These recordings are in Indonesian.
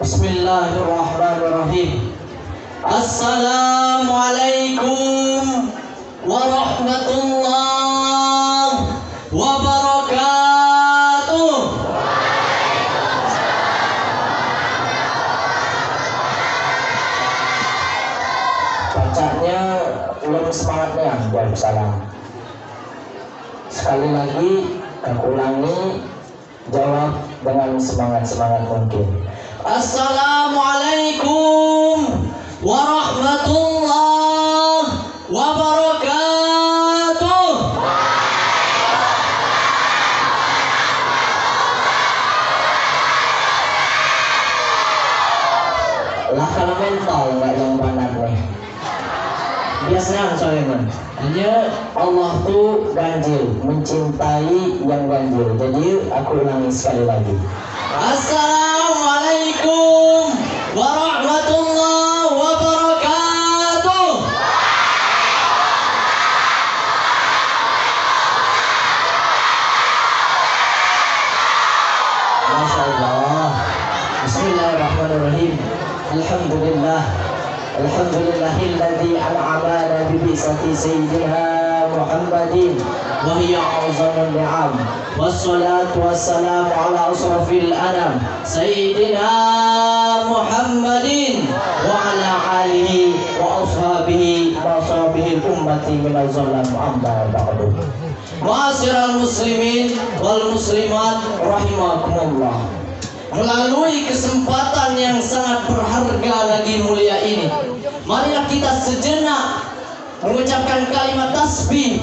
Bismillahirrahmanirrahim. Assalamualaikum warahmatullahi wabarakatuh. Bacanya belum semangatnya. Waalaikumsalam. Sekali lagi aku ulangi, jawab dengan semangat-semangat mungkin. Assalamualaikum warahmatullahi wabarakatuh. Lah kalau mental nggak yang banat nih. Biasanya soalnya hanya Allah tuh ganjil, mencintai yang ganjil. Jadi aku ulangi sekali lagi. Assalamualaikum warahmatullahi wabarakatuh. Masya Allah. Bismillahirrahmanirrahim. Alhamdulillah. Alhamdulillahilladzi an'amana bi bi'sati sayyidina Muhammadin wa hiya a'zamul ni'am. Wassalatu wassalamu ala asrafil anam sayyidina Muhammadin wa ala alihi wa ashabihi wa ashabihi ummati minal zalam amma ba'du. Ma'asyiral muslimin wal muslimat rahimakumullah. Melalui kesempatan yang sangat berharga lagi mulia ini, marilah kita sejenak mengucapkan kalimat tasbih,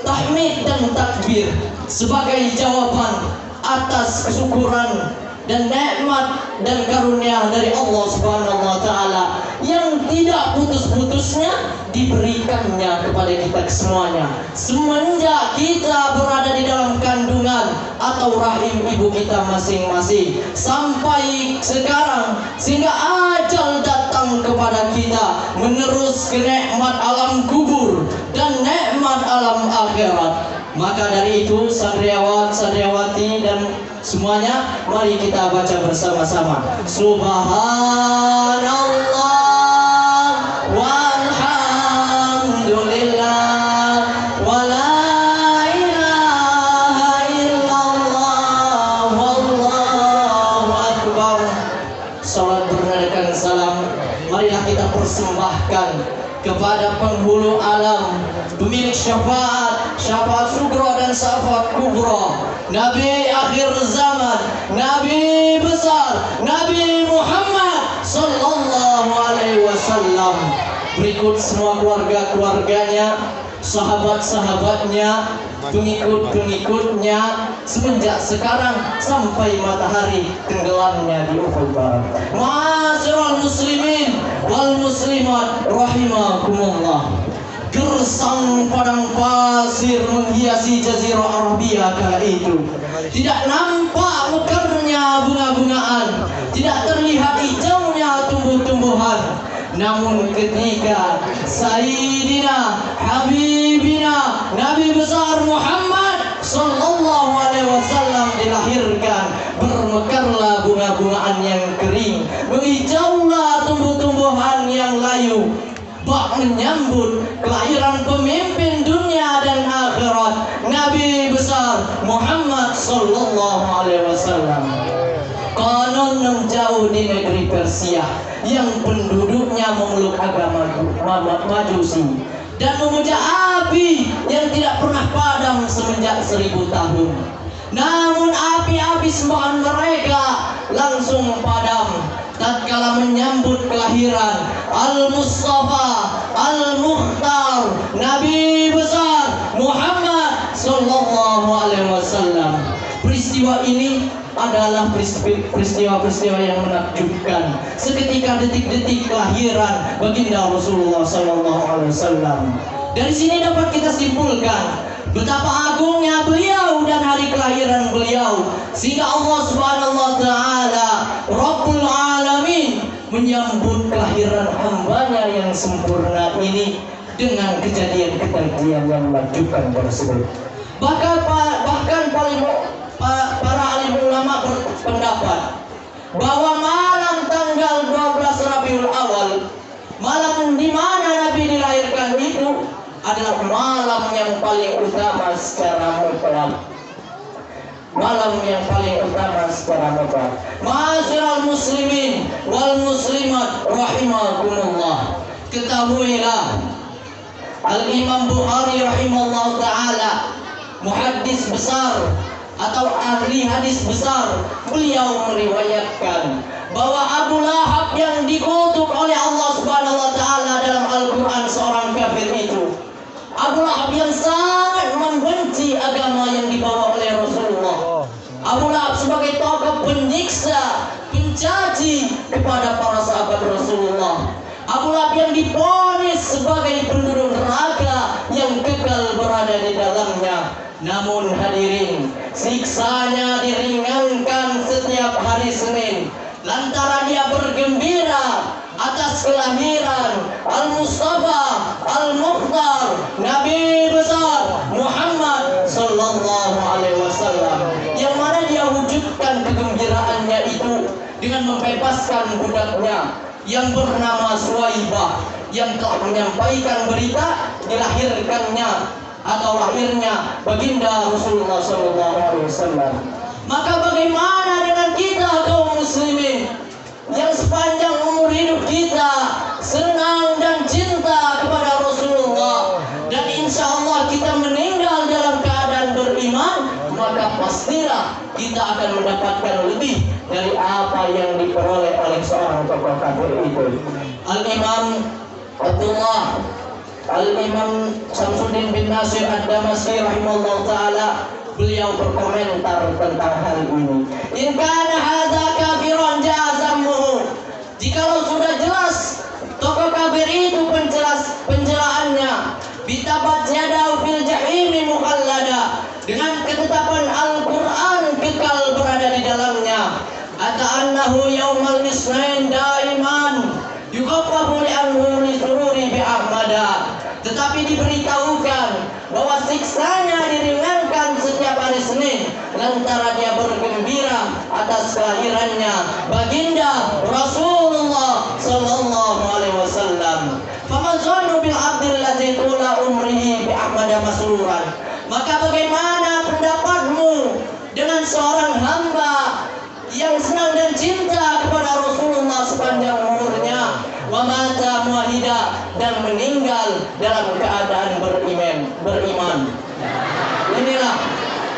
tahmid dan takbir sebagai jawaban atas kesyukuran dan nikmat dan karunia dari Allah Subhanahu wa taala yang tidak putus-putusnya diberikannya kepada kita semuanya semenjak kita berada di dalam kandungan atau rahim ibu kita masing-masing sampai sekarang, sehingga ajal datang kepada kita menerus ke nikmat alam kubur dan nikmat alam akhirat. Maka dari itu santriawan, santriawati dan semuanya, mari kita baca bersama-sama. Subhanallah walhamdulillah wala ilaha illallah wallahu akbar. Salat bernadakan salam, marilah kita persembahkan kepada penghulu alam, pemilik syafaat, syafaat sugro dan syafaat kubro, Nabi akhir zaman, Nabi besar, Nabi Muhammad sallallahu alaihi wasallam. Berikut semua keluarga-keluarganya, sahabat-sahabatnya, pengikut-pengikutnya semenjak sekarang sampai matahari tenggelamnya di ufuk barat. Ma'asyiral muslimin wal muslimat rahimakumullah. Gersang padang pasir menghiasi jazirah Arabia kala itu. Tidak nampak mekarnya bunga-bungaan, tidak terlihat hijaunya tumbuh-tumbuhan. Namun ketika Sayyidina Habibina Nabi besar Muhammad sallallahu alaihi wasallam dilahirkan, bermekarlah bunga-bungaan yang kering, menghijaulah tumbuh-tumbuhan yang layu, bak menyambut kelahiran pemimpin dunia dan akhirat, Nabi besar Muhammad sallallahu alaihi wasallam. Konon jauh di negeri Persia yang penduduknya memeluk agama Majusi dan memuja api yang tidak pernah padam semenjak 1000 tahun. Namun api-api sembahan mereka langsung padam tatkala menyambut kelahiran Al-Mustafa Al-Mukhtar Nabi besar Muhammad sallallahu alaihi wasallam. Peristiwa ini adalah peristiwa-peristiwa yang menakjubkan. Seketika detik-detik kelahiran baginda Rasulullah sallallahu alaihi wasallam. Dari sini dapat kita simpulkan betapa agungnya beliau dan hari kelahiran beliau, sehingga Allah Subhanahu wa taala Rabbul Alamin menyambut kelahiran hambanya yang sempurna ini dengan kejadian-kejadian yang menakjubkan tersebut. Bahkan para alim ulama berpendapat bahwa malam tanggal 12 Rabiul Awal, malam di mana Nabi dilahirkan itu adalah malam yang paling utama secara mutlak. Malam yang paling utama secara mutlak. Ma'asyiral muslimin wal muslimat rahimakumullah. Ketahuilah, Al-Imam Bukhari rahimahullah ta'ala, muhaddis besar atau ahli hadis besar, beliau meriwayatkan bahwa Abu Lahab yang dikutuk oleh Allah Subhanahu wa taala dalam Al-Qur'an seorang kafir itu, Abu Lahab yang sangat membenci agama yang dibawa oleh Rasulullah. Abu Lahab sebagai tokoh penyiksa, pencaci kepada para sahabat Rasulullah. Abu Lahab yang divonis sebagai penduduk neraka yang kekal berada di dalamnya. Namun hadirin, siksanya diringankan setiap hari Senin lantaran dia bergembira atas kelahiran Al-Mustafa Al-Mukhtar, Nabi besar Muhammad sallallahu alaihi wasallam, yang mana dia wujudkan kegembiraannya itu dengan membebaskan budaknya yang bernama Suwaibah, yang telah menyampaikan berita dilahirkannya atau lahirnya baginda Rasulullah sallallahu alaihi wasallam. Maka bagaimana dengan kita kaum muslimin yang sepanjang umur hidup kita senang dan cinta kepada Rasulullah, dan insya Allah kita meninggal dalam keadaan beriman, maka pastilah kita akan mendapatkan lebih dari apa yang diperoleh oleh seorang tokoh kafir itu. Al-Imam Syamsuddin bin Nasir Ad-Damasi rahimahullah ta'ala, beliau berkomentar tentang hal ini. In kana hadza kafiran jazamuhu. Jikalau sudah jelas tokoh kafir itu penjelaannya, bitabat yadau fil jahimi mukhallada, dengan ketetapan Al-Qur'an kekal berada di dalamnya. Ata'annahu yaumal isnain daiman yukhaffafu li'anhu li sururi bi Ahmada. Tetapi diberitahukan bahwa siksanya diringankan setiap hari Senin lantaran dia bergembira atas kelahirannya baginda Rasulullah sallallahu alaihi wasallam. Faman zannu bil abdil ladzi tula umrihi bi Ahmada masruran. Maka bagaimana pendapatmu dengan seorang hamba yang senang dan cinta kepada Rasulullah sepanjang umurnya, wa mata muwahhida, dan meninggal dalam keadaan beriman. Inilah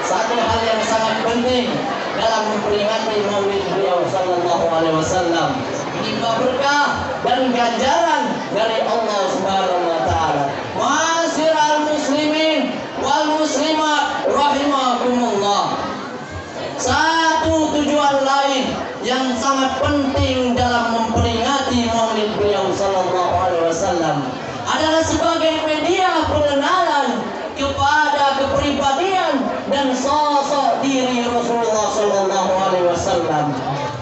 satu hal yang sangat penting dalam memperingati Maulid beliau sallallahu alaihi wasallam, menimba berkah dan ganjaran dari Allah Subhanahu wa taala. Ma'asyiral muslimin wal muslimat rahimakumullah. Satu tujuan lain yang sangat penting dalam memperingati Maulid beliau sallallahu alaihi wasallam adalah sebagai media pengenalan kepada kepribadian dan sosok diri Rasulullah sallallahu alaihi wasallam.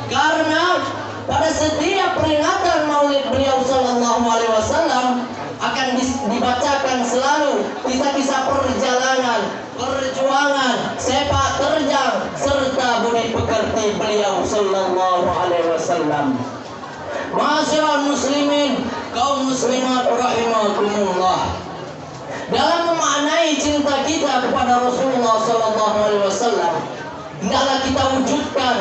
Karena pada setiap peringatan Maulid beliau sallallahu alaihi wasallam akan dibacakan selalu kisah-kisah perjalanan, perjuangan, sepak terjang serta budi pekerti beliau sallallahu alaihi wasallam. Ma'asyiral muslimin, kaum muslimat rahimakumullah. Dalam memaknai cinta kita kepada Rasulullah sallallahu alaihi wasallam, hendaklah kita wujudkan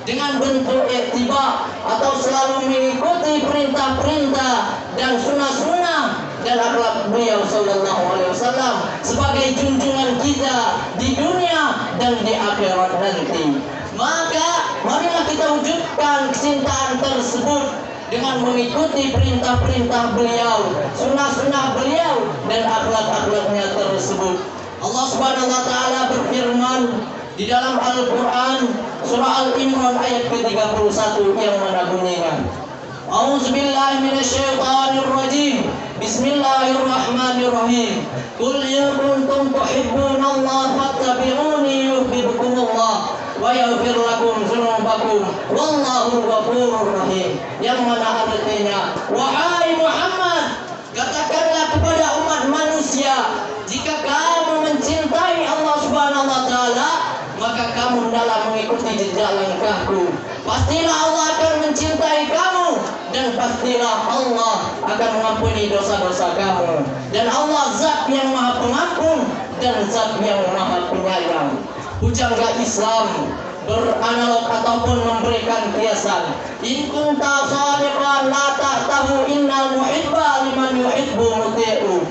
dengan bentuk ittiba atau selalu mengikuti perintah-perintah dan sunnah-sunnah dan akhlak beliau sallallahu alaihi wasallam sebagai junjungan kita di dunia dan di akhirat nanti. Maka marilah kita wujudkan kecintaan tersebut dengan mengikuti perintah-perintah beliau, sunnah-sunnah beliau dan akhlak-akhlaknya tersebut. Allah Subhanahu wa taala berfirman di dalam Al-Qur'an surah Al-Imran ayat ke-31 yang mana bunyinya, A'udzubillahi minasyaitonirrajim. Bismillahirrahmanirrahim. Qul in kuntum tuhibbunallaha fattabi'uni yuhibbukumullah wa yaghfir lakum dzunubakum lakum wallahu ghafurur rahim. Yang mana artinya, wahai Muhammad, katakanlah kepada umat manusia, jika kamu mencintai Allah Subhanahu wa taala, maka kamu dalam mengikuti jejak langkahku, pastilah Allah akan mencintai kamu, dan pastilah Allah akan mengampuni dosa-dosa kamu. Dan Allah zat yang maha pengampun dan zat yang maha penyayang. Pujangga Islam beranalog ataupun memberikan kiasan, in kunta shadiqan la tahtahu innal muhibba liman yuhibbu muti'u.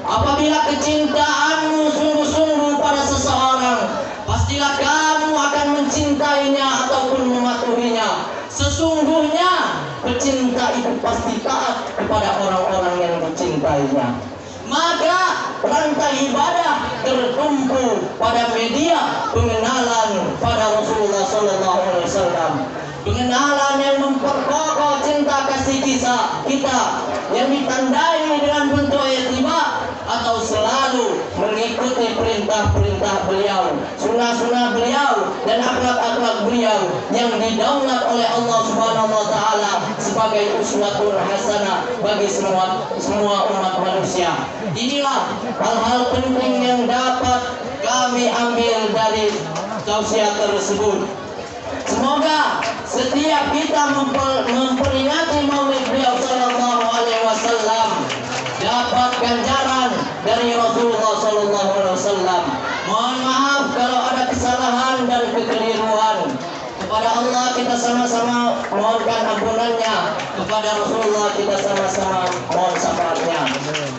Apabila kecintaanmu sungguh-sungguh pada seseorang, pastilah kamu akan mencintainya ataupun mematuhinya. Sesungguhnya pecinta itu pasti taat kepada orang-orang yang dicintainya. Maka rantai ibadah tertumpu pada media pengenalan pada Rasulullah Sallallahu Alaihi Wasallam, pengenalan yang memperkokoh cinta kasih kita yang ditandai dengan bentuk ittiba atau selalu mengikuti perintah-perintah beliau, sunnah-sunnah beliau, dan akhlak-akhlak beliau yang didaulat oleh Allah Subhanahu wa taala sebagai uswatun hasanah bagi semua umat manusia. Inilah hal-hal penting yang dapat kami ambil dari tausiah tersebut. Semoga setiap kita memperingati Maulid beliau Sallallahu Alaihi Wasallam dapat ganjaran dari Rasulullah Sallallahu Alaihi Wasallam. Mohon maaf kalau ada kesalahan dan kekeliruan. Kepada Allah kita sama-sama mohonkan ampunannya, kepada Rasulullah kita sama-sama mohon syafaatnya.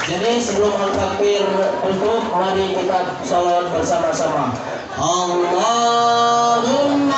Jadi sebelum Al-Fakir tutup, mari kita sholawat bersama-sama. Allahumma